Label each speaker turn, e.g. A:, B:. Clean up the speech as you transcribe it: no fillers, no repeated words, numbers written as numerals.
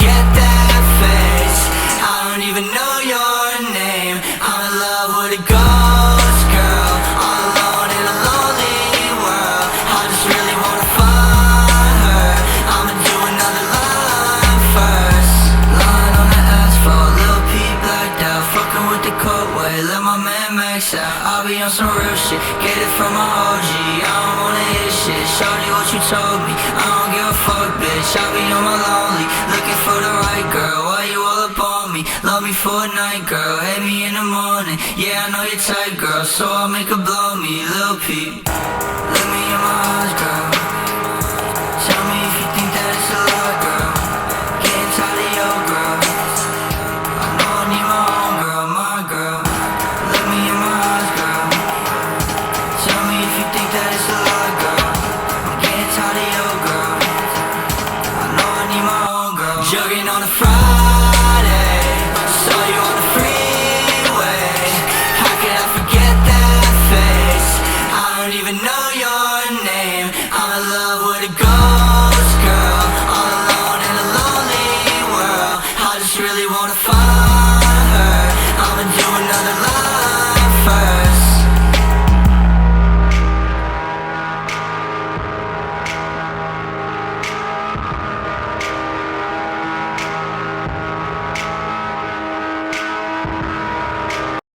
A: forget that face. I don't even know your name. I'm in love with a ghost girl, all alone in a lonely world. I just really wanna find her. I'ma do another line first. Lying on the asphalt, Lil P blacked out, fucking with the cold way, let my man max out. I'll be on some real shit, get it from my OG. I don't wanna hear shit, shorty what you told me. I don't give a fuck, bitch, I be on my lonely, looking for the right girl. Why you all up on me? Love me for a night, girl, hate me in the morning. Yeah, I know you're tight, girl, so I'll make her blow me. Lil Peep, let me in my eyes, girl. Tell me if you think that it's a lie, girl. Getting tired of your girl. I know I need my own girl, my girl. Let me in my eyes, girl. Tell me if you think that it's a lie, girl. I'm getting tired of your girl. I know I need my own girl. Jogging on a Friday, saw you on the freeway. How could I forget that face? I don't even know your name. I'm in love with a ghost girl, all alone in a lonely world. I just really wanna find